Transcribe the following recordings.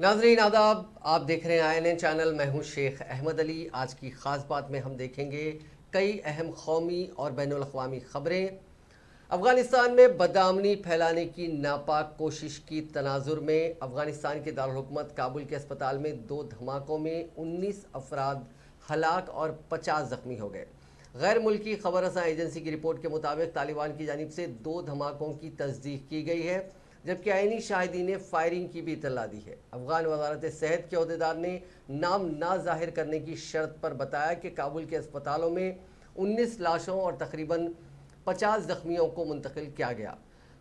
नाजरीन आदाब, आप देख रहे हैं INN चैनल। मैं हूं शेख अहमद अली। आज की ख़ास बात में हम देखेंगे कई अहम कौमी और बैनुल अक़वामी ख़बरें। अफ़गानिस्तान में बदअमनी फैलाने की नापाक कोशिश की तनाजुर में अफ़गानिस्तान के दारुल हुकूमत काबुल के अस्पताल में 2 धमाकों में 19 अफराद हलाक और 50 ज़ख्मी हो गए। गैर मुल्की खबर रसां एजेंसी की रिपोर्ट के मुताबिक तालिबान की जानिब से 2 धमाकों की तस्दीक की गई है, जबकि आईनी शाहिदीन ने फायरिंग की भी इत्तला दी है। अफगान वजारत सेहत के अहदेदार ने नाम ना जाहिर करने की शर्त पर बताया कि काबुल के अस्पतालों में 19 लाशों और तकरीबन 50 जख्मियों को मुंतकिल किया गया।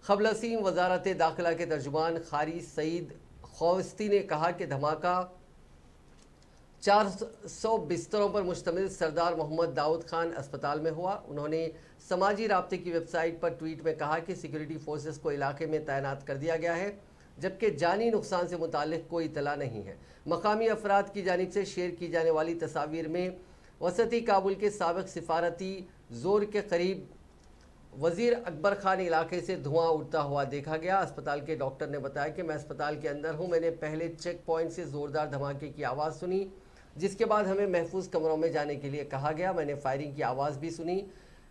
खबलसीम वजारत दाखिला के तर्जुमान खारी सईद खौस्ती ने कहा कि धमाका 400 बिस्तरों पर मुश्तमिल सरदार मोहम्मद दाऊद खान अस्पताल में हुआ। उन्होंने समाजी राब्ते की वेबसाइट पर ट्वीट में कहा कि सिक्योरिटी फोर्सेस को इलाके में तैनात कर दिया गया है, जबकि जानी नुकसान से मुतालिक कोई इतला नहीं है। मकामी अफराद की जानिब से शेयर की जाने वाली तस्वीर में वसती काबुल के साबिक सिफारती जोर के करीब वजीर अकबर खान इलाके से धुआं उड़ता हुआ देखा गया। अस्पताल के डॉक्टर ने बताया कि मैं अस्पताल के अंदर हूं। मैंने पहले चेक पॉइंट से ज़ोरदार धमाके की आवाज़ सुनी, जिसके बाद हमें महफूज कमरों में जाने के लिए कहा गया। मैंने फायरिंग की आवाज़ भी सुनी।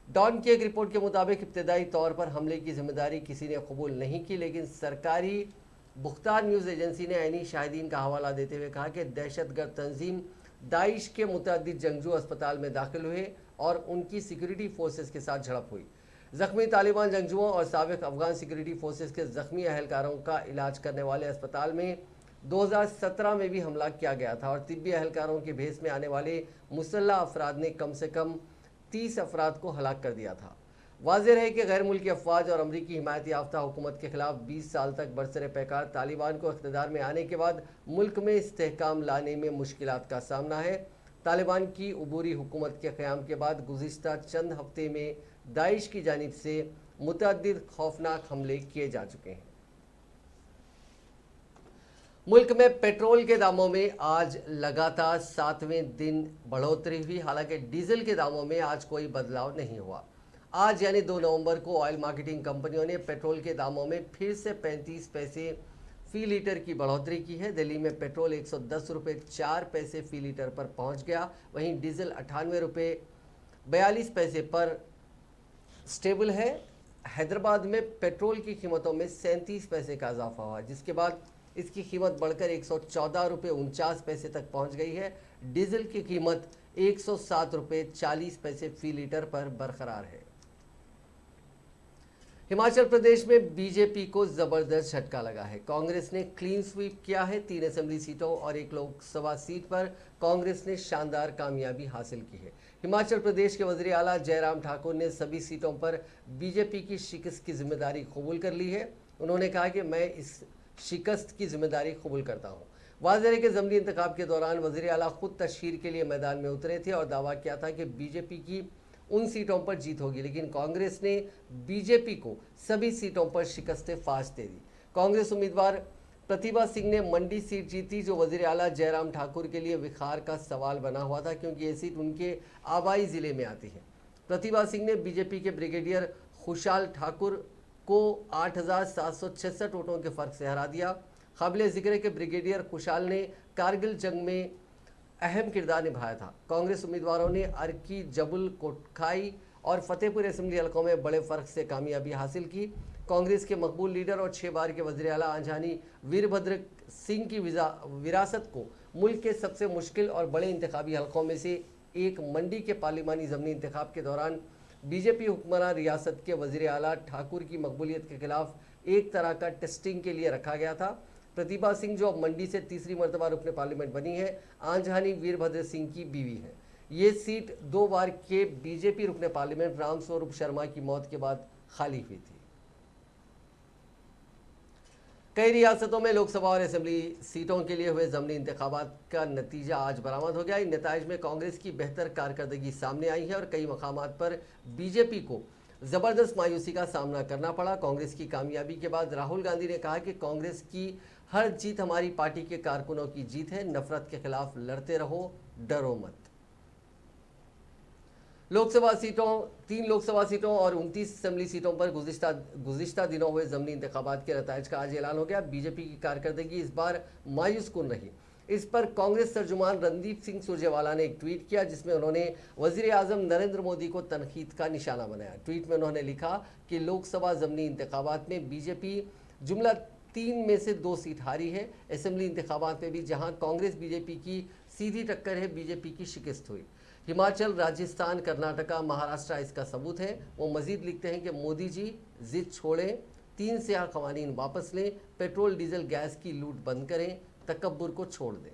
डॉन की एक रिपोर्ट के मुताबिक इब्तदाई तौर पर हमले की जिम्मेदारी किसी ने कबूल नहीं की, लेकिन सरकारी बुख्तार न्यूज़ एजेंसी ने आईनी शाहिदीन का हवाला देते हुए कहा कि दहशतगर्द तंजीम दाइश के मुतअद्दिद जंगजू अस्पताल में दाखिल हुए और उनकी सिक्योरिटी फोर्सेस के साथ झड़प हुई। जख्मी तालिबान जंगजुओं और साबिक अफगान सिक्योरिटी फोर्सेस के जख्मी अहलकारों का इलाज करने वाले अस्पताल में 2017 में भी हमला किया गया था और तिब्बी अहलकारों के भेस में आने वाले मुसल्लह अफराद ने कम से कम 30 अफराद को हलाक कर दिया था। वाज़ेह है कि गैर मुल्की अफवाज और अमरीकी हिमायत याफ्ता हुकूमत के खिलाफ 20 साल तक बरसर पैकार तालिबान को इख्तिदार में आने के बाद मुल्क में इस्तेहकाम लाने में मुश्किलात का सामना है। तालिबान की उबूरी हुकूमत के क़याम के बाद गुज़िश्ता चंद हफ्ते में दाइश की जानिब से मुतअद्दिद खौफनाक हमले किए जा चुके हैं। मुल्क में पेट्रोल के दामों में आज लगातार 7वें दिन बढ़ोतरी हुई। हालांकि डीजल के दामों में आज कोई बदलाव नहीं हुआ। आज यानी 2 नवंबर को ऑयल मार्केटिंग कंपनियों ने पेट्रोल के दामों में फिर से 35 पैसे फ़ी लीटर की बढ़ोतरी की है। दिल्ली में पेट्रोल 110 रुपये 4 पैसे फ़ी लीटर पर पहुंच गया। वहीं डीजल 98 रुपये 42 पैसे पर स्टेबल है। हैदराबाद में पेट्रोल की कीमतों में 37 पैसे का इजाफा हुआ, जिसके बाद इसकी कीमत बढ़कर 114 रुपये 49 पैसे तक पहुंच गई है। डीजल की कीमत 107 रुपये 40 पैसे फ़ी लीटर पर बरकरार है। हिमाचल प्रदेश में बीजेपी को जबरदस्त झटका लगा है। कांग्रेस ने क्लीन स्वीप किया है। 3 असेंबली सीटों और 1 लोकसभा सीट पर कांग्रेस ने शानदार कामयाबी हासिल की है। हिमाचल प्रदेश के वज़ीर आला जयराम ठाकुर ने सभी सीटों पर बीजेपी की शिकस्त की जिम्मेदारी कबूल कर ली है। उन्होंने कहा कि मैं इस शिकस्त की जिम्मेदारी कबूल करता हूँ। वाज़ेह है कि ज़मीनी इंतखाब के दौरान वज़ीर आला खुद तशहीर के लिए मैदान में उतरे थे और दावा किया था कि बीजेपी की उन सीटों पर जीत होगी, लेकिन कांग्रेस ने बीजेपी को सभी सीटों पर शिकस्त फाश दे दी। कांग्रेस उम्मीदवार प्रतिभा सिंह ने मंडी सीट जीती, जो वज़ीर आला जयराम ठाकुर के लिए विखार का सवाल बना हुआ था, क्योंकि ये सीट उनके आबाई ज़िले में आती है। प्रतिभा सिंह ने बीजेपी के ब्रिगेडियर खुशहाल ठाकुर को 8,766 वोटों के फ़र्क से हरा दिया। काबिल ज़िक्र के ब्रिगेडियर खुशहाल ने कारगिल जंग में अहम किरदार निभाया था। कांग्रेस उम्मीदवारों ने अर्की, जबुल, कोटखाई और फतेहपुर असेंबली हलकों में बड़े फ़र्क से कामयाबी हासिल की। कांग्रेस के मकबूल लीडर और 6 बार के वज़ीर आला आंजानी वीरभद्र सिंह की विरासत को मुल्क के सबसे मुश्किल और बड़े इंतखाबी हलकों में से एक मंडी के पार्लिमानी ज़मीनी इंतखाब के दौरान बीजेपी हुक्मरान रियासत के वज़ीर आला ठाकुर की मकबूलियत के खिलाफ एक तरह का टेस्टिंग के लिए रखा गया था। प्रतिभा सिंह, जो अब मंडी से तीसरी मरतबा रुकने पार्लियामेंट बनी है, आंजहानी वीरभद्र सिंह की बीवी है। ये सीट 2 बार के बीजेपी रुकने पार्लियामेंट राम स्वरूप शर्मा की मौत के बाद खाली हुई थी। कई रियासतों में लोकसभा और असेंबली सीटों के लिए हुए ज़मीनी इंतखाबात का नतीजा आज बरामद हो गया। इन नताइज में कांग्रेस की बेहतर कारकर्दगी सामने आई है और कई मकामात पर बीजेपी को ज़बरदस्त मायूसी का सामना करना पड़ा। कांग्रेस की कामयाबी के बाद राहुल गांधी ने कहा कि कांग्रेस की हर जीत हमारी पार्टी के कारकुनों की जीत है। नफरत के खिलाफ लड़ते रहो, डरो मत। लोकसभा सीटों 3 लोकसभा सीटों और 29 असेंबली सीटों पर गुज़िश्ता दिनों हुए ज़मीनी इंतखाबात के नताइज का आज ऐलान हो गया। बीजेपी की कारकर्दगी इस बार मायूस कुन रही। इस पर कांग्रेस तर्जुमान रणदीप सिंह सुरजेवाला ने एक ट्वीट किया, जिसमें उन्होंने वजीर आजम नरेंद्र मोदी को तनकीद का निशाना बनाया। ट्वीट में उन्होंने लिखा कि लोकसभा ज़मीनी इंतखाबात में बीजेपी जुमला 3 में से 2 सीट हारी है। असेंबली इंतखाबात में भी जहां कांग्रेस बीजेपी की सीधी टक्कर है, बीजेपी की शिकस्त हुई। हिमाचल, राजस्थान, कर्नाटका, महाराष्ट्र इसका सबूत है। वो मजीद लिखते हैं कि मोदी जी जिद छोड़ें, 3 सियाह कवानीन वापस लें, पेट्रोल डीजल गैस की लूट बंद करें, तकब्बुर को छोड़ दें।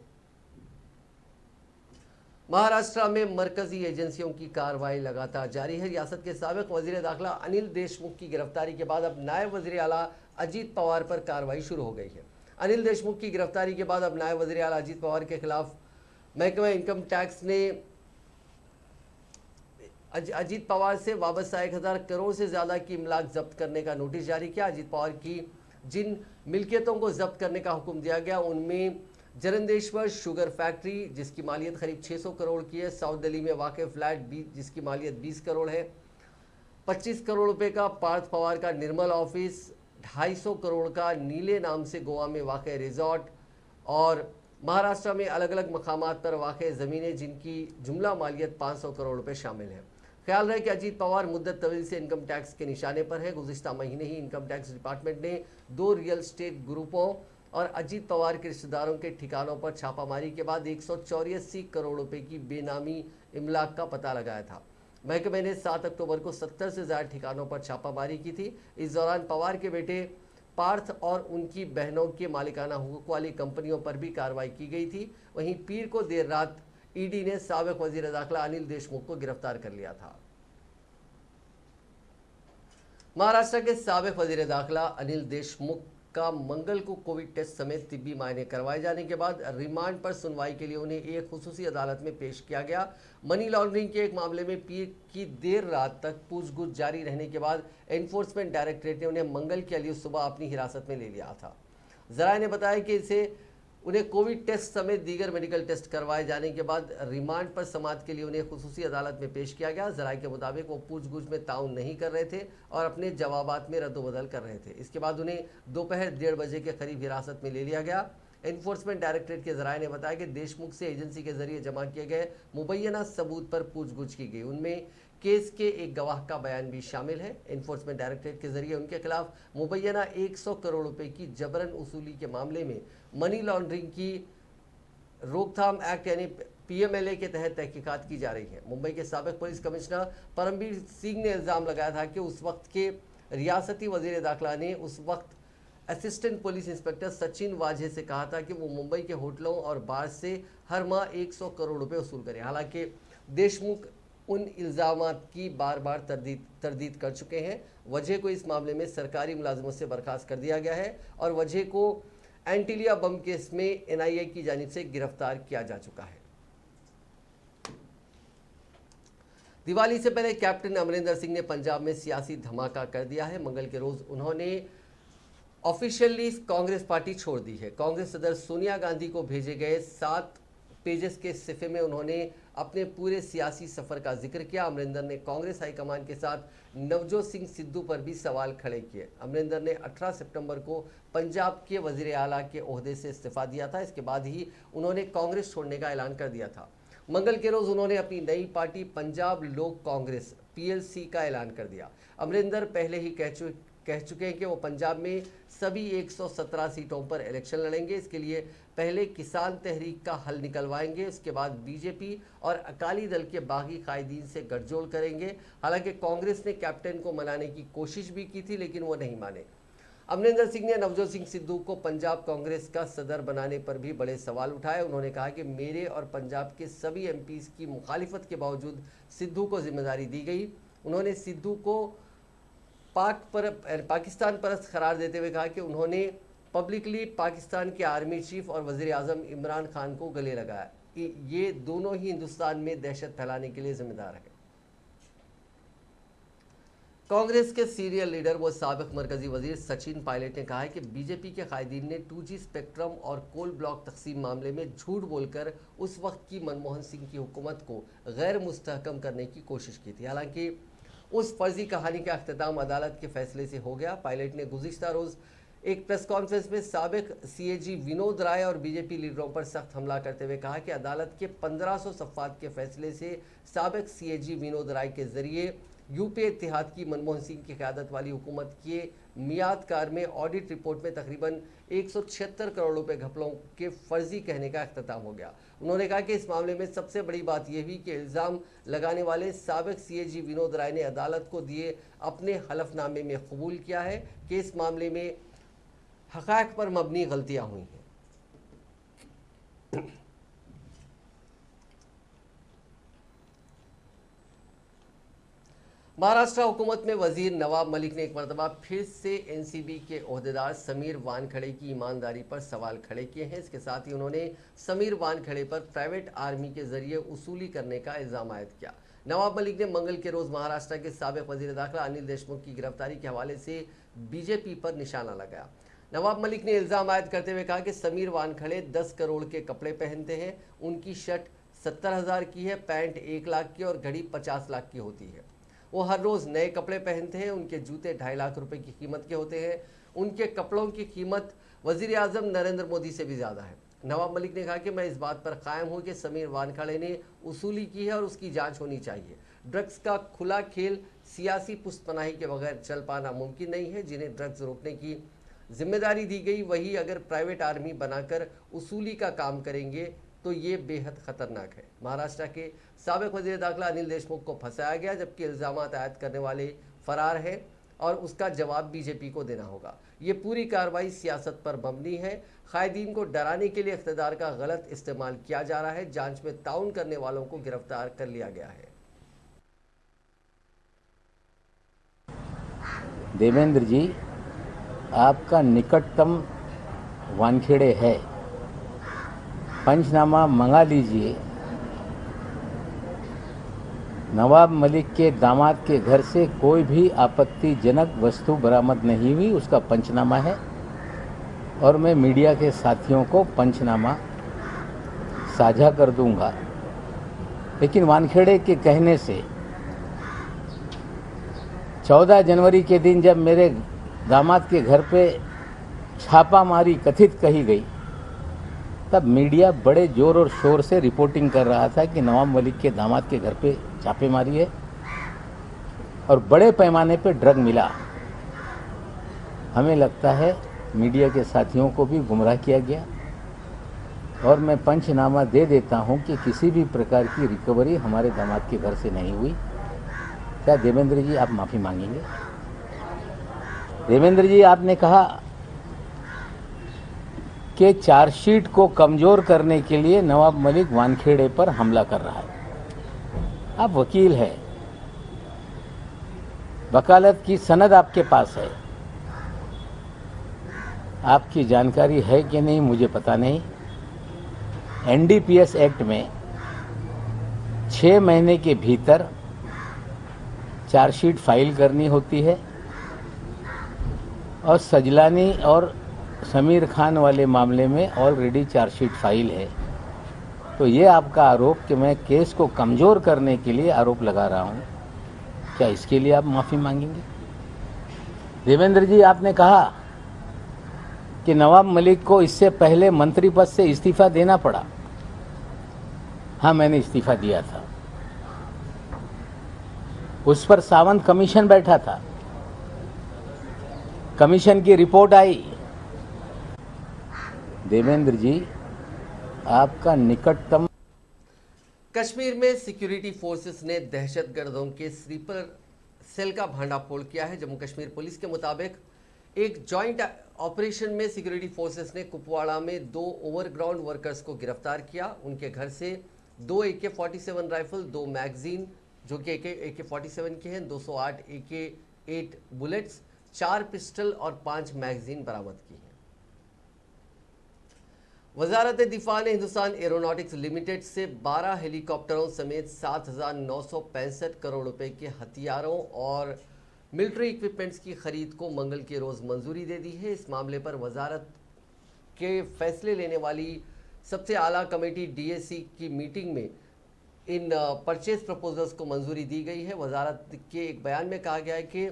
महाराष्ट्र में मरकजी एजेंसियों की कार्रवाई लगातार जारी है। रियासत के साबिक वजीर दाखिला अनिल देशमुख की गिरफ्तारी के बाद अब नायब वजीर आला अजीत पवार पर कार्रवाई शुरू हो गई है। अनिल देशमुख की गिरफ्तारी के बाद अब नायब वजीर आला अजीत पवार के खिलाफ महकमा इनकम टैक्स ने अजीत पवार से वाबस्ता 1000 करोड़ से ज़्यादा की इमलाक जब्त करने का नोटिस जारी किया। अजीत पवार की जिन मिल्कियतों को जब्त करने का हुक्म दिया गया उनमें जरंदेश्वर शुगर फैक्ट्री, जिसकी मालियत करीब 600 करोड़ की है, साउथ दिल्ली में वाक़ फ्लैट जिसकी मालियत 20 करोड़ है, 25 करोड़ रुपए का पार्थ पवार का निर्मल ऑफिस, 250 करोड़ का नीले नाम से गोवा में वाक़ रिजॉर्ट और महाराष्ट्र में अलग अलग मकामात पर वाक़ ज़मीनें जिनकी जुमला मालियत 500 करोड़ रुपए शामिल है। ख्याल रहे कि अजीत पवार मुद्दत तवील से इनकम टैक्स के निशाने पर है। गुज़िश्ता महीने ही इनकम टैक्स डिपार्टमेंट ने 2 रियल स्टेट ग्रुपों और अजीत पवार के रिश्तेदारों के ठिकानों पर छापामारी के बाद 184 करोड़ रुपए की बेनामी इमलाक का पता लगाया था। महकमे ने 7 अक्टूबर को 70 से ज़्यादा ठिकानों पर छापामारी की थी। इस दौरान पवार के बेटे पार्थ और उनकी बहनों के मालिकाना हुकूक वाली कंपनियों पर भी कार्रवाई की गई थी। वहीं पीर को देर रात ईडी ने साबिक वजीर दाखिला अनिल देशमुख को गिरफ्तार कर लिया था। महाराष्ट्र के साबिक वजीर दाखिला अनिल देशमुख का मंगल को कोविड टेस्ट समेत तिब्बी मायने करवाए जाने के बाद रिमांड पर सुनवाई के लिए उन्हें एक खुसूसी अदालत में पेश किया गया। मनी लॉन्ड्रिंग के एक मामले में पीर की देर रात तक पूछगछ जारी रहने के बाद एनफोर्समेंट डायरेक्टरेट ने उन्हें मंगल के लिए सुबह अपनी हिरासत में ले लिया था। जराये ने बताया कि उन्हें कोविड टेस्ट समेत दीगर मेडिकल टेस्ट करवाए जाने के बाद रिमांड पर समाअत के लिए उन्हें खुसूसी अदालत में पेश किया गया। जराये के मुताबिक वो पूछगछ में ताउन नहीं कर रहे थे और अपने जवाबात में रद्दोबदल कर रहे थे। इसके बाद उन्हें दोपहर 1:30 बजे के करीब हिरासत में ले लिया गया। एनफोर्समेंट डायरेक्टरेट के जराये ने बताया कि देशमुख से एजेंसी के जरिए जमा किए गए मुबैना सबूत पर पूछगछ की गई। उनमें केस के एक गवाह का बयान भी शामिल है। एनफोर्समेंट डायरेक्टरेट के जरिए उनके खिलाफ मुबैना 100 करोड़ रुपए की जबरन वसूली के मामले में मनी लॉन्ड्रिंग की रोकथाम एक्ट यानी पीएमएलए के तहत तहकीकात की जा रही है। मुंबई के साबिक पुलिस कमिश्नर परमबीर सिंह ने इल्ज़ाम लगाया था कि उस वक्त के रियासती वजीर दाखिला ने उस वक्त असिस्टेंट पुलिस इंस्पेक्टर सचिन वाजे से कहा था कि वो मुंबई के होटलों और बार से हर माह 100 करोड़ रुपए वसूल करें। हालांकि देशमुख उन इल्ज़ामात की बार बार तरदीद कर चुके हैं। वजह को इस मामले में सरकारी मुलाजमत से बर्खास्त कर दिया गया है और वजह को एंटीलिया बम केस में एनआईए की जानिब से गिरफ्तार किया जा चुका है। दिवाली से पहले कैप्टन अमरिंदर सिंह ने पंजाब में सियासी धमाका कर दिया है। मंगल के रोज उन्होंने ऑफिशियली कांग्रेस पार्टी छोड़ दी है। कांग्रेस सदर सोनिया गांधी को भेजे गए 7 पेजेस के सिफे में उन्होंने अपने पूरे सियासी सफर का जिक्र किया। अमरिंदर ने कांग्रेस हाईकमान के साथ नवजोत सिंह सिद्धू पर भी सवाल खड़े किए। अमरिंदर ने 18 सितंबर को पंजाब के वजीर आला के ओहदे से इस्तीफा दिया था। इसके बाद ही उन्होंने कांग्रेस छोड़ने का ऐलान कर दिया था। मंगल के रोज उन्होंने अपनी नई पार्टी पंजाब लोक कांग्रेस PLC का ऐलान कर दिया। अमरिंदर पहले ही कह चुके हैं कि वो पंजाब में सभी 117 सीटों पर इलेक्शन लड़ेंगे। इसके लिए पहले किसान तहरीक का हल निकलवाएंगे, उसके बाद बीजेपी और अकाली दल के बागी कायदीन से गठजोड़ करेंगे। हालांकि कांग्रेस ने कैप्टन को मनाने की कोशिश भी की थी, लेकिन वो नहीं माने। अमरिंदर सिंह ने नवजोत सिंह सिद्धू को पंजाब कांग्रेस का सदर बनाने पर भी बड़े सवाल उठाए। उन्होंने कहा कि मेरे और पंजाब के सभी MPs की मुखालिफत के बावजूद सिद्धू को जिम्मेदारी दी गई। उन्होंने सिद्धू को पाकिस्तान परस्त करार देते हुए कहा कि उन्होंने पब्लिकली पाकिस्तान के आर्मी चीफ और वजीर आजम इमरान खान को गले लगाया कि ये दोनों ही हिंदुस्तान में दहशत फैलाने के लिए जिम्मेदार हैं। कांग्रेस के सीनियर लीडर व साबिक मरकजी वजीर सचिन पायलट ने कहा है कि बीजेपी के कायदीन ने 2G स्पेक्ट्रम और कोल ब्लॉक तकसीम मामले में झूठ बोलकर उस वक्त की मनमोहन सिंह की हुकूमत को गैर मुस्तहकम करने की कोशिश की थी। हालांकि उस फर्जी कहानी का अख्ताम अदालत के फैसले से हो गया। पायलट ने गुज़िश्ता रोज़ एक प्रेस कॉन्फ्रेंस में साबिक CAG विनोद राय और बीजेपी लीडरों पर सख्त हमला करते हुए कहा कि अदालत के 1500 सफ़ात के फैसले से साबिक CAG विनोद राय के जरिए यूपीए इत्तेहाद की मनमोहन सिंह की क़यादत वाली हुकूमत के मियाद कार में ऑडिट रिपोर्ट में तकरीबन 176 करोड़ रुपए घपलों के फर्जी कहने का अख्ताम हो गया। उन्होंने कहा कि इस मामले में सबसे बड़ी बात यह हुई कि इल्ज़ाम लगाने वाले साबिक CAG विनोद राय ने अदालत को दिए अपने हलफनामे में कबूल किया है कि इस मामले में हक़ाइक़ पर मबनी गलतियाँ हुई हैं। महाराष्ट्र हुकूमत में वजीर नवाब मलिक ने एक मरतबा फिर से NCB के ओहदेदार समीर वानखड़े की ईमानदारी पर सवाल खड़े किए हैं। इसके साथ ही उन्होंने समीर वानखड़े पर प्राइवेट आर्मी के जरिए वसूली करने का इल्ज़ाम आयद किया। नवाब मलिक ने मंगल के रोज़ महाराष्ट्र के साबिक वजीर दाखिला अनिल देशमुख की गिरफ्तारी के हवाले से बीजेपी पर निशाना लगाया। नवाब मलिक ने इल्ज़ाम आयद करते हुए कहा कि समीर वानखड़े 10 करोड़ के कपड़े पहनते हैं, उनकी शर्ट 70,000 की है, पैंट 1 लाख की और घड़ी 50 लाख की होती है। वो हर रोज़ नए कपड़े पहनते हैं, उनके जूते 2.5 लाख रुपए की कीमत के होते हैं, उनके कपड़ों की कीमत वज़ीर आज़म नरेंद्र मोदी से भी ज़्यादा है। नवाब मलिक ने कहा कि मैं इस बात पर कायम हूँ कि समीर वानखड़े ने वसूली की है और उसकी जांच होनी चाहिए। ड्रग्स का खुला खेल सियासी पुष्तपनाही के बगैर चल पाना मुमकिन नहीं है। जिन्हें ड्रग्स रोकने की जिम्मेदारी दी गई वही अगर प्राइवेट आर्मी बनाकर वसूली का काम करेंगे तो ये बेहद ख़तरनाक है। महाराष्ट्र के साबिक वज़ीर दाखिला अनिल देशमुख को फंसाया गया, जबकि इल्ज़ामात आयद करने वाले फ़रार हैं और उसका जवाब बीजेपी को देना होगा। ये पूरी कार्रवाई सियासत पर मबनी है। कायदीन को डराने के लिए इक़्तिदार का गलत इस्तेमाल किया जा रहा है। जांच में ताउन करने वालों को गिरफ्तार कर लिया गया है। देवेंद्र जी, आपका निकटतम वानखेड़े है, पंचनामा मंगा लीजिए। नवाब मलिक के दामाद के घर से कोई भी आपत्तिजनक वस्तु बरामद नहीं हुई, उसका पंचनामा है और मैं मीडिया के साथियों को पंचनामा साझा कर दूंगा। लेकिन वानखेड़े के कहने से 14 जनवरी के दिन जब मेरे दामाद के घर पे छापामारी कथित कही गई, तब मीडिया बड़े जोर और शोर से रिपोर्टिंग कर रहा था कि नवाब मलिक के दामाद के घर पे छापेमारी है और बड़े पैमाने पे ड्रग मिला। हमें लगता है मीडिया के साथियों को भी गुमराह किया गया और मैं पंचनामा दे देता हूं कि किसी भी प्रकार की रिकवरी हमारे दामाद के घर से नहीं हुई। क्या देवेंद्र जी आप माफ़ी मांगेंगे? देवेंद्र जी, आपने कहा कि चार्जशीट को कमजोर करने के लिए नवाब मलिक वानखेड़े पर हमला कर रहा है। आप वकील हैं, वकालत की सनद आपके पास है, आपकी जानकारी है कि नहीं मुझे पता नहीं। NDPS एक्ट में 6 महीने के भीतर चार्जशीट फाइल करनी होती है और सजलानी और समीर खान वाले मामले में ऑलरेडी चार्जशीट फाइल है। तो ये आपका आरोप कि मैं केस को कमज़ोर करने के लिए आरोप लगा रहा हूँ, क्या इसके लिए आप माफ़ी मांगेंगे? देवेंद्र जी, आपने कहा कि नवाब मलिक को इससे पहले मंत्री पद से इस्तीफा देना पड़ा। हाँ, मैंने इस्तीफा दिया था। उस पर सावंत कमीशन बैठा था, कमीशन की रिपोर्ट आई। देवेंद्र जी, आपका निकटतम कश्मीर में सिक्योरिटी फोर्सेस ने दहशतगर्दों के स्लीपर सेल का भांडाफोड़ किया है। जम्मू कश्मीर पुलिस के मुताबिक एक जॉइंट ऑपरेशन में सिक्योरिटी फोर्सेस ने कुपवाड़ा में 2 ओवरग्राउंड वर्कर्स को गिरफ्तार किया। उनके घर से 2 AK-47 राइफल, 2 मैगजीन जो कि AK-47 के हैं, 208 AK-8 बुलेट्स, 4 पिस्टल और 5 मैगजीन बरामद की हैं। वजारत दिफा ने हिंदुस्तान एरोनॉटिक्स लिमिटेड से 12 हेलीकॉप्टरों समेत 7,965 करोड़ रुपए के हथियारों और मिलिट्री इक्विपमेंट्स की खरीद को मंगल के रोज मंजूरी दे दी है। इस मामले पर वजारत के फैसले लेने वाली सबसे आला कमेटी डीएसी की मीटिंग में इन परचेज प्रपोजल्स को मंजूरी दी गई है। वजारत के एक बयान में कहा गया है कि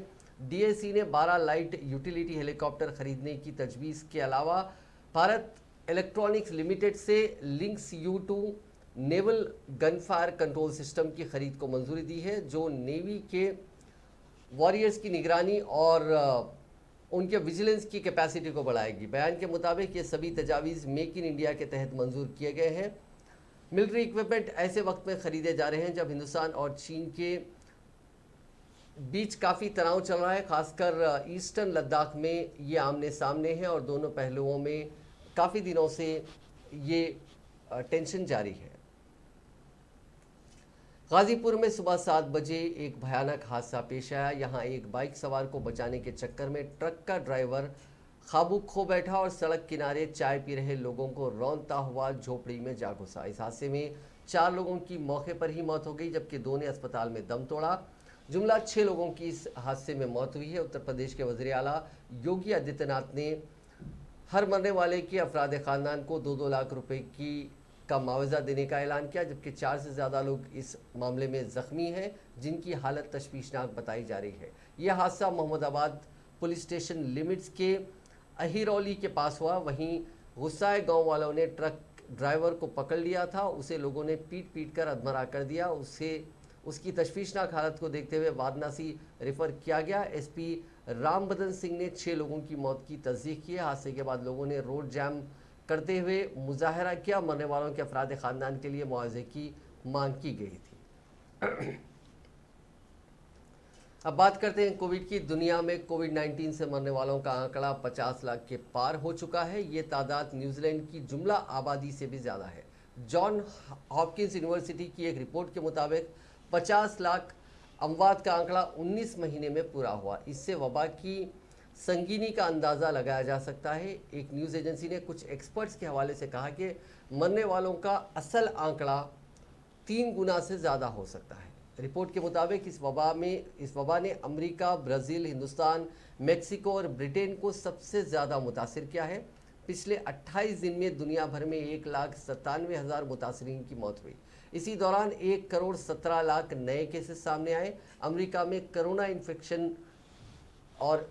डीएसी ने 12 लाइट यूटिलिटी हेलीकॉप्टर खरीदने की तजवीज़ के अलावा भारत इलेक्ट्रॉनिक्स लिमिटेड से Lynx U2 naval gunfire control system की खरीद को मंजूरी दी है, जो नेवी के वॉरियर्स की निगरानी और उनके विजिलेंस की कैपेसिटी को बढ़ाएगी। बयान के मुताबिक ये सभी तजावीज़ मेक इन इंडिया के तहत मंजूर किए गए हैं। मिलिट्री इक्विपमेंट ऐसे वक्त में खरीदे जा रहे हैं जब हिंदुस्तान और चीन के बीच काफ़ी तनाव चल रहा है, खासकर ईस्टर्न लद्दाख में ये आमने सामने है और दोनों पहलुओं में काफ़ी दिनों से ये टेंशन जारी है। गाजीपुर में सुबह 7 बजे एक भयानक हादसा पेश आया। यहां एक बाइक सवार को बचाने के चक्कर में ट्रक का ड्राइवर काबू खो बैठा और सड़क किनारे चाय पी रहे लोगों को रौंदता हुआ झोपड़ी में जा घुसा। इस हादसे में 4 लोगों की मौके पर ही मौत हो गई, जबकि 2 ने अस्पताल में दम तोड़ा। जुमला 6 लोगों की इस हादसे में मौत हुई है। उत्तर प्रदेश के वज़ीर आला योगी आदित्यनाथ ने हर मरने वाले के अफराद खानदान को 2-2 लाख रुपए का मुआवजा देने का ऐलान किया, जबकि 4 से ज़्यादा लोग इस मामले में ज़ख्मी हैं, जिनकी हालत तशवीशनाक बताई जा रही है। यह हादसा मोहम्मदाबाद पुलिस स्टेशन लिमिट्स के अहिरौली के पास हुआ। वहीं गुस्साए गांव वालों ने ट्रक ड्राइवर को पकड़ लिया था। उसे लोगों ने पीट कर अधमरा कर दिया। उसकी तशवीशनाक हालत को देखते हुए वाराणसी रेफर किया गया। एसपी रामबदन सिंह ने 6 लोगों की मौत की तस्दीक की है। हादसे के बाद लोगों ने रोड जाम करते हुए मुजाहरा किया। मरने वालों के अफराद खानदान के लिए मुआवजे की मांग की गई थी। अब बात करते हैं कोविड की। दुनिया में कोविड-19 से मरने वालों का आंकड़ा 50 लाख के पार हो चुका है। ये तादाद न्यूजीलैंड की जुमला आबादी से भी ज़्यादा है। जॉन हॉपकिंस यूनिवर्सिटी की एक रिपोर्ट के मुताबिक 50 लाख अमवात का आंकड़ा 19 महीने में पूरा हुआ। इससे वबा की संगीनी का अंदाज़ा लगाया जा सकता है। एक न्यूज़ एजेंसी ने कुछ एक्सपर्ट्स के हवाले से कहा कि मरने वालों का असल आंकड़ा 3 गुना से ज़्यादा हो सकता है। रिपोर्ट के मुताबिक इस वबा ने अमेरिका, ब्राज़ील, हिंदुस्तान, मेक्सिको और ब्रिटेन को सबसे ज़्यादा मुतासिर किया है। पिछले 28 दिन में दुनिया भर में 1,97,000 मुतासरीन की मौत हुई। इसी दौरान 1 करोड़ 17 लाख नए केसेस सामने आए। अमेरिका में कोरोना इन्फेक्शन और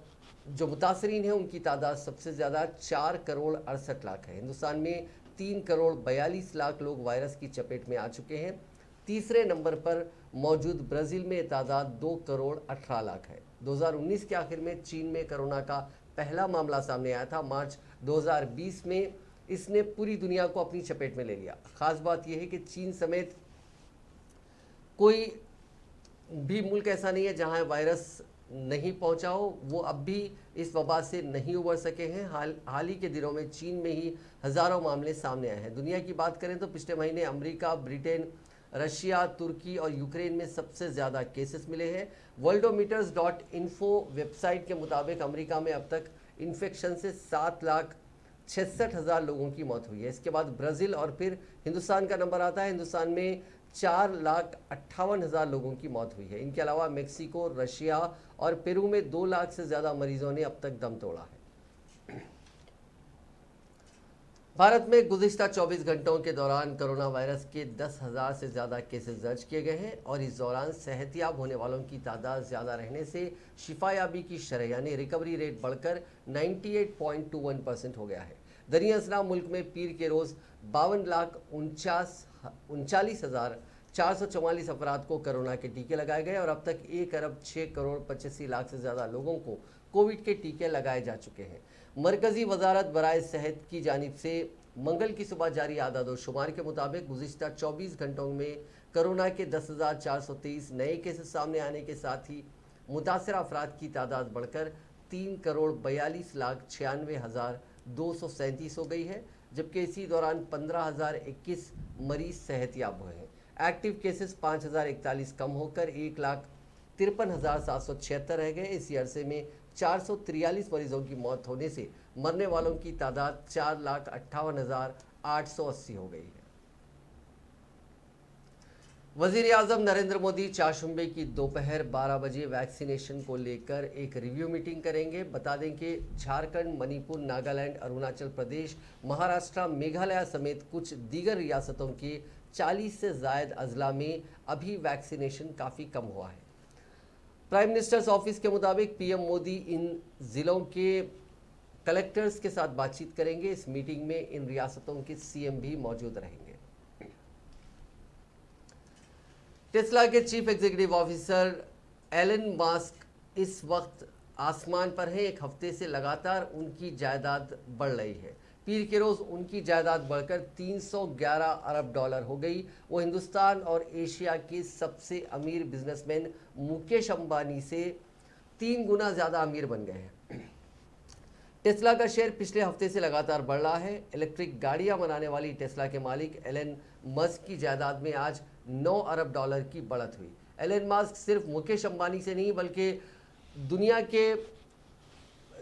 जो मुतासरीन हैं उनकी तादाद सबसे ज़्यादा 4 करोड़ 68 लाख है। हिंदुस्तान में 3 करोड़ 42 लाख लोग वायरस की चपेट में आ चुके हैं। तीसरे नंबर पर मौजूद ब्राज़ील में तादाद 2 करोड़ 18 लाख है। 2019 के आखिर में चीन में कोरोना का पहला मामला सामने आया था। मार्च 2020 में इसने पूरी दुनिया को अपनी चपेट में ले लिया। खास बात यह है कि चीन समेत कोई भी मुल्क ऐसा नहीं है जहां वायरस नहीं पहुंचा हो। वो अब भी इस वबा से नहीं उबर सके हैं। हाल ही के दिनों में चीन में ही हज़ारों मामले सामने आए हैं। दुनिया की बात करें तो पिछले महीने अमेरिका, ब्रिटेन, रशिया, तुर्की और यूक्रेन में सबसे ज़्यादा केसेस मिले हैं। worldometers.info वेबसाइट के मुताबिक अमेरिका में अब तक इन्फेक्शन से 7,66,000 लोगों की मौत हुई है। इसके बाद ब्राज़ील और फिर हिंदुस्तान का नंबर आता है। हिंदुस्तान में 4,58,000 लोगों की मौत हुई है। इनके अलावा मेक्सिको, रशिया और पेरू में 2 लाख से ज़्यादा मरीजों ने अब तक दम तोड़ा है। भारत में गुज़िश्ता 24 घंटों के दौरान कोरोना वायरस के 10,000 से ज़्यादा केसेस दर्ज किए गए हैं और इस दौरान सेहतियाब होने वालों की तादाद ज़्यादा रहने से शिफायाबी की शरह यानी रिकवरी रेट बढ़कर 98.21% हो गया है। दरियासना मुल्क में पीर के रोज़ 52,39,444 अफराद को कोरोना के टीके लगाए गए और अब तक 1 अरब 6 करोड़ 85 लाख से ज़्यादा लोगों को कोविड के टीके लगाए जा चुके हैं। मरकज़ी वजारत बराए सेहत की जानिब से मंगल की सुबह जारी आदाद-ओ-शुमार के मुताबिक गुज़िश्ता 24 घंटों में कोरोना के 10,423 नए केसेस सामने आने के साथ ही मुतासरा अफराद की तादाद बढ़कर 3 करोड़ 42 लाख 96,237 हो गई है, जबकि इसी दौरान 15,021 मरीज सेहतियाब हुए हैं। एक्टिव केसेस 5,041 कम होकर 1,53,776 रह गए। इसी अरसे में 443 मरीजों की मौत होने से मरने वालों की तादाद 4,58,880 हो गई है। वजीर आजम नरेंद्र मोदी चारशंबे की दोपहर 12 बजे वैक्सीनेशन को लेकर एक रिव्यू मीटिंग करेंगे। बता दें कि झारखंड, मणिपुर, नागालैंड, अरुणाचल प्रदेश, महाराष्ट्र, मेघालय समेत कुछ दीगर रियासतों के 40 से ज़ायद अजला में अभी वैक्सीनेशन काफ़ी कम हुआ है। प्राइम मिनिस्टर्स ऑफिस के मुताबिक पीएम मोदी इन जिलों के कलेक्टर्स के साथ बातचीत करेंगे। इस मीटिंग में इन रियासतों के सीएम भी मौजूद रहेंगे। टेस्ला के chief executive officer Elon Musk इस वक्त आसमान पर हैं। एक हफ्ते से लगातार उनकी जायदाद बढ़ रही है। पीर के रोज उनकी जायदाद बढ़कर 311 अरब डॉलर हो गई। वो हिंदुस्तान और एशिया के सबसे अमीर बिजनेसमैन मुकेश अंबानी से 3 गुना ज़्यादा अमीर बन गए हैं। टेस्ला का शेयर पिछले हफ्ते से लगातार बढ़ रहा है। इलेक्ट्रिक गाड़ियां बनाने वाली टेस्ला के मालिक एलन मस्क की जायदाद में आज 9 अरब डॉलर की बढ़त हुई। एलन मस्क सिर्फ मुकेश अंबानी से नहीं बल्कि दुनिया के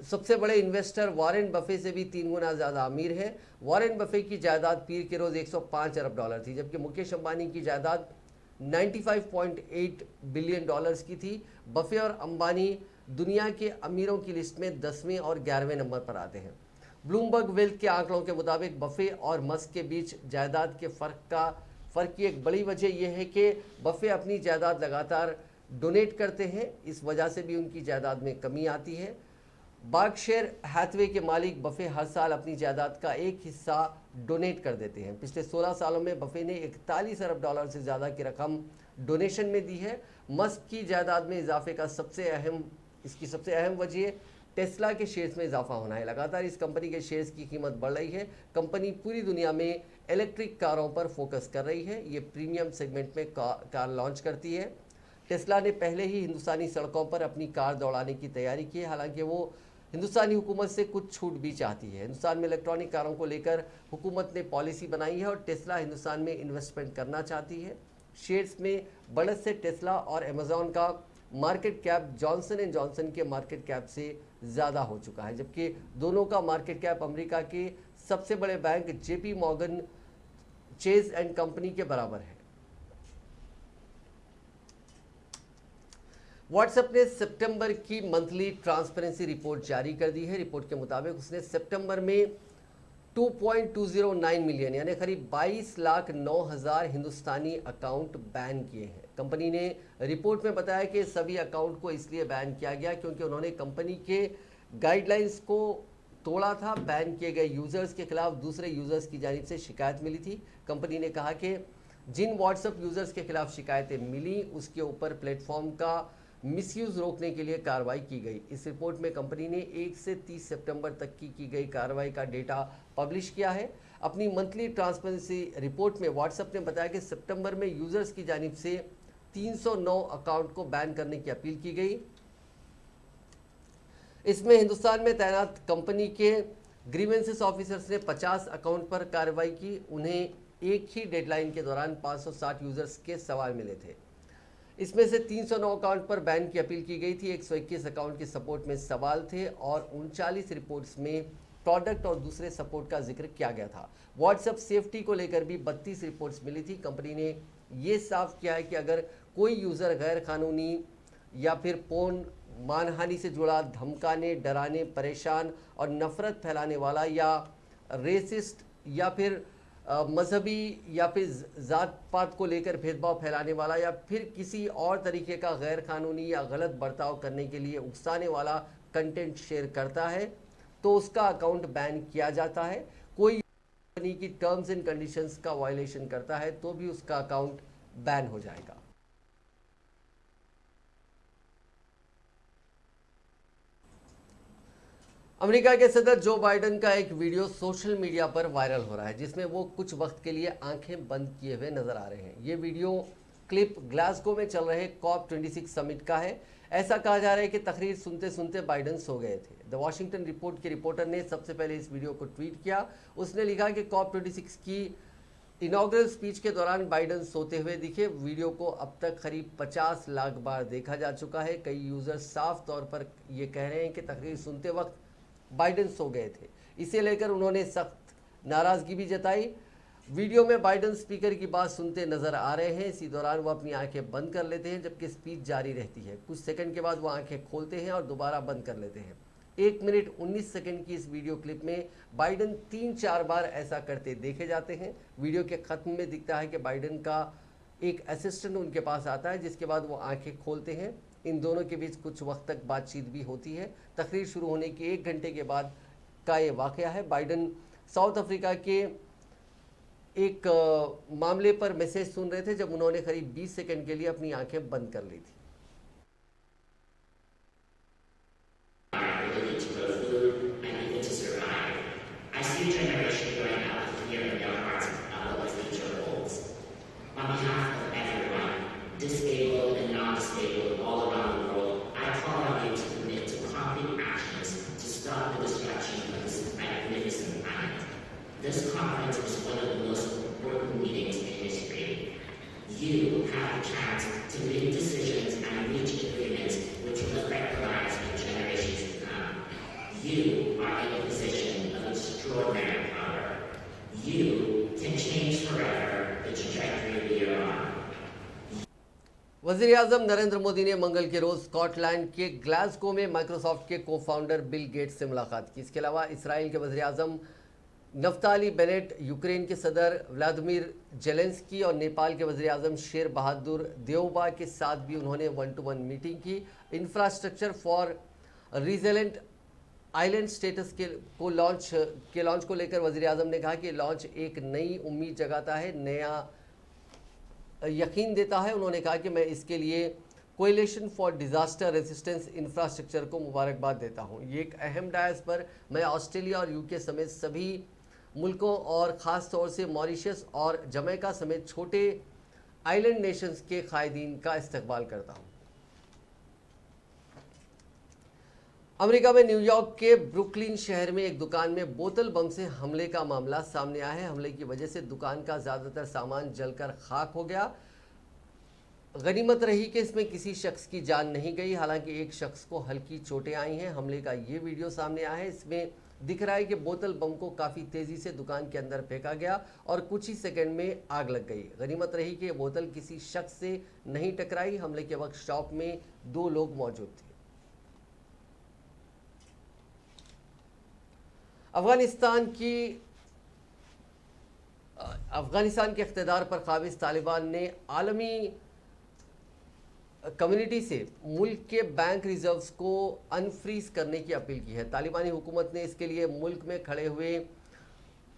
सबसे बड़े इन्वेस्टर वॉरेन बफे से भी 3 गुना ज़्यादा अमीर है। वॉरेन बफे की जायदाद पीर के रोज़ 105 अरब डॉलर थी, जबकि मुकेश अंबानी की जायदाद 95.8 बिलियन डॉलर्स की थी। बफे और अंबानी दुनिया के अमीरों की लिस्ट में 10वें और 11वें नंबर पर आते हैं। ब्लूमबर्ग वेल्थ के आंकड़ों के मुताबिक बफे और मस्क के बीच जायदाद के फ़र्क की एक बड़ी वजह यह है कि बफे अपनी जायदाद लगातार डोनेट करते हैं। इस वजह से भी उनकी जायदाद में कमी आती है। बर्कशायर हैथवे के मालिक बफे हर साल अपनी जायदाद का एक हिस्सा डोनेट कर देते हैं। पिछले 16 सालों में बफे ने 41 अरब डॉलर से ज़्यादा की रकम डोनेशन में दी है। मस्क की जायदाद में इजाफे का इसकी सबसे अहम वजह टेस्ला के शेयर्स में इजाफा होना है। लगातार इस कंपनी के शेयर्स की कीमत बढ़ रही है। कंपनी पूरी दुनिया में इलेक्ट्रिक कारों पर फोकस कर रही है। ये प्रीमियम सेगमेंट में कार लॉन्च करती है। टेस्ला ने पहले ही हिंदुस्तानी सड़कों पर अपनी कार दौड़ाने की तैयारी की है। हालांकि वो हिंदुस्तानी हुकूमत से कुछ छूट भी चाहती है। हिंदुस्तान में इलेक्ट्रॉनिक कारों को लेकर हुकूमत ने पॉलिसी बनाई है और टेस्ला हिंदुस्तान में इन्वेस्टमेंट करना चाहती है। शेयर्स में बढ़त से टेस्ला और अमेजॉन का market cap Johnson and Johnson के मार्केट कैप से ज़्यादा हो चुका है, जबकि दोनों का मार्केट कैप अमेरिका के सबसे बड़े bank JP Morgan chase and company के बराबर है। व्हाट्सएप ने सितंबर की मंथली ट्रांसपेरेंसी रिपोर्ट जारी कर दी है। रिपोर्ट के मुताबिक उसने सितंबर में 2.209 मिलियन यानी करीब 22,09,000 हिंदुस्तानी अकाउंट बैन किए हैं। कंपनी ने रिपोर्ट में बताया कि सभी अकाउंट को इसलिए बैन किया गया क्योंकि उन्होंने कंपनी के गाइडलाइंस को तोड़ा था। बैन किए गए यूज़र्स के खिलाफ दूसरे यूज़र्स की जानिब से शिकायत मिली थी। कंपनी ने कहा कि जिन व्हाट्सएप यूज़र्स के खिलाफ शिकायतें मिली उसके ऊपर प्लेटफॉर्म का मिसयूज़ रोकने के लिए कार्रवाई की गई। इस रिपोर्ट में कंपनी ने 1 से 30 सितंबर तक की गई कार्रवाई का डेटा पब्लिश किया है। अपनी मंथली ट्रांसपेरेंसी रिपोर्ट में व्हाट्सएप ने बताया कि सितंबर में यूज़र्स की जानिब से 309 अकाउंट को बैन करने की अपील की गई। इसमें हिंदुस्तान में तैनात कंपनी के ग्रीवेंसेस ऑफिसर्स ने 50 अकाउंट पर कार्रवाई की। उन्हें एक ही डेडलाइन के दौरान 560 यूज़र्स के सवाल मिले थे। इसमें से 309 अकाउंट पर बैन की अपील की गई थी। 121 अकाउंट के सपोर्ट में सवाल थे और 39 रिपोर्ट्स में प्रोडक्ट और दूसरे सपोर्ट का जिक्र किया गया था। व्हाट्सएप सेफ्टी को लेकर भी 32 रिपोर्ट्स मिली थी। कंपनी ने ये साफ किया है कि अगर कोई यूज़र गैर कानूनी या फिर पोर्न, मानहानि से जुड़ा, धमकाने, डराने, परेशान और नफरत फैलाने वाला या रेसिस्ट या फिर मजहबी या फिर ज़ात पात को लेकर भेदभाव फैलाने वाला या फिर किसी और तरीके का गैर कानूनी या गलत बर्ताव करने के लिए उकसाने वाला कंटेंट शेयर करता है तो उसका अकाउंट बैन किया जाता है। कोई कंपनी की टर्म्स एंड कंडीशंस का वायलेशन करता है तो भी उसका अकाउंट बैन हो जाएगा। अमेरिका के सदर जो बाइडेन का एक वीडियो सोशल मीडिया पर वायरल हो रहा है जिसमें वो कुछ वक्त के लिए आंखें बंद किए हुए नजर आ रहे हैं। ये वीडियो क्लिप ग्लासगो में चल रहे COP26 समिट का है। ऐसा कहा जा रहा है कि तकरीर सुनते सुनते बाइडेन सो गए थे। द वॉशिंगटन रिपोर्ट के रिपोर्टर ने सबसे पहले इस वीडियो को ट्वीट किया। उसने लिखा कि COP26 की इनॉग्रल स्पीच के दौरान बाइडेन सोते हुए दिखे। वीडियो को अब तक करीब 50 लाख बार देखा जा चुका है। कई यूज़र साफ तौर पर ये कह रहे हैं कि तकरीर सुनते वक्त बाइडेन सो गए थे। इसे लेकर उन्होंने सख्त नाराज़गी भी जताई। वीडियो में बाइडेन स्पीकर की बात सुनते नजर आ रहे हैं। इसी दौरान वो अपनी आंखें बंद कर लेते हैं जबकि स्पीच जारी रहती है। कुछ सेकंड के बाद वो आंखें खोलते हैं और दोबारा बंद कर लेते हैं। 1 मिनट 19 सेकंड की इस वीडियो क्लिप में बाइडेन 3-4 बार ऐसा करते देखे जाते हैं। वीडियो के खत्म में दिखता है कि बाइडेन का एक असिस्टेंट उनके पास आता है, जिसके बाद वो आंखें खोलते हैं। इन दोनों के बीच कुछ वक्त तक बातचीत भी होती है। तकरीर शुरू होने के 1 घंटे के बाद का ये वाकया है। बाइडेन साउथ अफ्रीका के एक मामले पर मैसेज सुन रहे थे जब उन्होंने करीब 20 सेकंड के लिए अपनी आंखें बंद कर ली थी। Disabled and non-disabled all around the world, I call on you to commit to concrete actions to stop the destruction of this magnificent planet. This conference is one of the most important meetings in history. You have the chance to make decisions and reach agreements which will affect the lives of generations to come. You are in a position of extraordinary power. You can change forever the trajectory we are on. वज़ीर आज़म नरेंद्र मोदी ने मंगल के रोज़ Scotland के Glasgow में Microsoft के को founder Bill Gates से मुलाकात की। इसके अलावा इसराइल के वज़ीर आज़म नफ्ताली बेनेट, यूक्रेन के सदर व्लादिमीर जेलेंस्की और नेपाल के वज़ीर आज़म शेर बहादुर देउबा के साथ भी उन्होंने 1-to-1 मीटिंग की। Infrastructure for resilient island status के लॉन्च को लेकर वज़ीर आज़म ने कहा कि लॉन्च एक नई उम्मीद जगाता है, नया यकीन देता है। उन्होंने कहा कि मैं इसके लिए coalition for disaster resistance infrastructure को मुबारकबाद देता हूं। ये एक अहम डायस पर मैं ऑस्ट्रेलिया और यूके समेत सभी मुल्कों और ख़ास तौर से मॉरिशस और जमैका समेत छोटे आइलैंड नेशंस के कायदीन का इस्तकबाल करता हूं। अमेरिका में न्यूयॉर्क के ब्रुकलिन शहर में एक दुकान में बोतल बम से हमले का मामला सामने आया है। हमले की वजह से दुकान का ज़्यादातर सामान जलकर खाक हो गया। गनीमत रही कि इसमें किसी शख्स की जान नहीं गई, हालांकि एक शख्स को हल्की चोटें आई हैं। हमले का ये वीडियो सामने आया है। इसमें दिख रहा है कि बोतल बम को काफ़ी तेज़ी से दुकान के अंदर फेंका गया और कुछ ही सेकंड में आग लग गई। गनीमत रही कि बोतल किसी शख्स से नहीं टकराई। हमले के वक्त शॉप में 2 लोग मौजूद थे। अफगानिस्तान के इख्तिदार पर काबिज तालिबान ने आलमी कम्युनिटी से मुल्क के बैंक रिजर्व्स को अनफ्रीज करने की अपील की है। तालिबानी हुकूमत ने इसके लिए मुल्क में खड़े हुए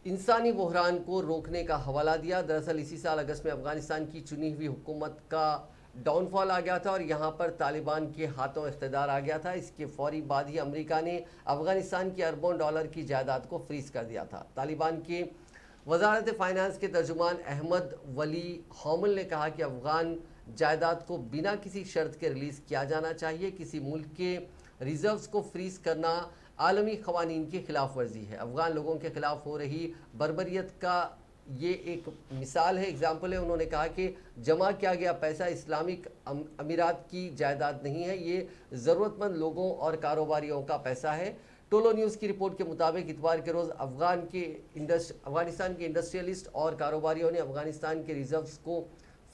इंसानी बहरान को रोकने का हवाला दिया। दरअसल इसी साल अगस्त में अफगानिस्तान की चुनी हुई हुकूमत का डाउनफॉल आ गया था और यहाँ पर तालिबान के हाथों इख्तिदार आ गया था। इसके फौरी बाद ही अमेरिका ने अफगानिस्तान की अरबों डॉलर की जायदाद को फ्रीज कर दिया था। तालिबान के वजारत फ़ाइनेंस के तर्जुमान अहमद वली हौमल ने कहा कि अफगान जायदाद को बिना किसी शर्त के रिलीज़ किया जाना चाहिए। किसी मुल्क के रिजर्व्स को फ्रीज करना आलमी क़वानीन की खिलाफ वर्जी है। अफगान लोगों के खिलाफ हो रही बर्बरियत का ये एक मिसाल है, एग्जाम्पल है। उन्होंने कहा कि जमा किया गया पैसा इस्लामिक अमीरात की जायदाद नहीं है, ये ज़रूरतमंद लोगों और कारोबारियों का पैसा है। टोलो न्यूज़ की रिपोर्ट के मुताबिक इतवार के रोज़ अफगानिस्तान के इंडस्ट्रियलिस्ट और कारोबारियों ने अफगानिस्तान के रिजर्व्स को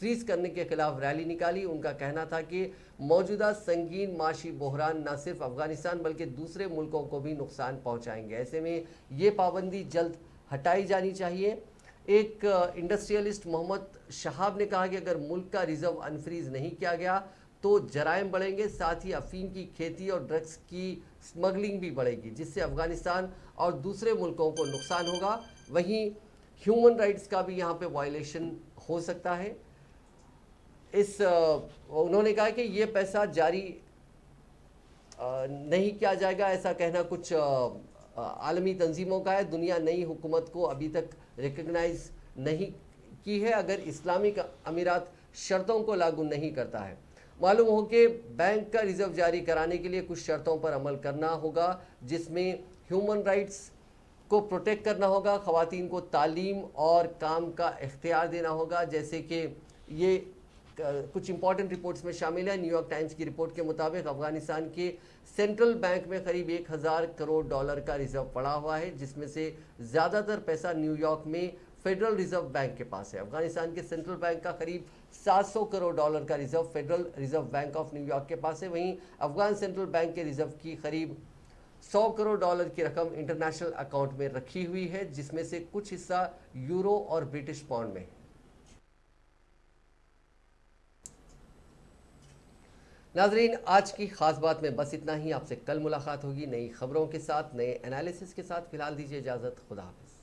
फ्रीज करने के खिलाफ रैली निकाली। उनका कहना था कि मौजूदा संगीन माशी बहरान न सिर्फ अफगानिस्तान बल्कि दूसरे मुल्कों को भी नुकसान पहुँचाएंगे। ऐसे में ये पाबंदी जल्द हटाई जानी चाहिए। एक इंडस्ट्रियलिस्ट मोहम्मद शहाब ने कहा कि अगर मुल्क का रिजर्व अनफ्रीज नहीं किया गया तो जराइम बढ़ेंगे, साथ ही अफीम की खेती और ड्रग्स की स्मगलिंग भी बढ़ेगी, जिससे अफगानिस्तान और दूसरे मुल्कों को नुकसान होगा। वहीं ह्यूमन राइट्स का भी यहाँ पे वायलेशन हो सकता है। उन्होंने कहा कि ये पैसा जारी नहीं किया जाएगा, ऐसा कहना कुछ आलमी तंजीमों का है। दुनिया नई हुकूमत को अभी तक रिकग्नाइज नहीं की है अगर इस्लामिक अमीरात शर्तों को लागू नहीं करता है। मालूम हो कि बैंक का रिजर्व जारी कराने के लिए कुछ शर्तों पर अमल करना होगा, जिसमें ह्यूमन राइट्स को प्रोटेक्ट करना होगा, ख़वातीन को तालीम और काम का इख्तियार देना होगा, जैसे कि ये कुछ इंपॉर्टेंट रिपोर्ट्स में शामिल है। न्यूयॉर्क टाइम्स की रिपोर्ट के मुताबिक अफगानिस्तान के सेंट्रल बैंक में करीब 1000 करोड़ डॉलर का रिजर्व पड़ा हुआ है, जिसमें से ज़्यादातर पैसा न्यूयॉर्क में फेडरल रिजर्व बैंक के पास है। अफगानिस्तान के सेंट्रल बैंक का करीब 700 करोड़ डॉलर का reserve federal reserve bank of New York के पास है। वहीं अफगान सेंट्रल बैंक के रिजर्व की करीब 100 करोड़ डॉलर की रकम इंटरनेशनल अकाउंट में रखी हुई है, जिसमें से कुछ हिस्सा यूरो और ब्रिटिश पाउंड में है। नाजरीन, आज की खास बात में बस इतना ही। आपसे कल मुलाकात होगी नई खबरों के साथ, नए एनालिसिस के साथ। फिलहाल दीजिए इजाजत। खुदा हाफिज।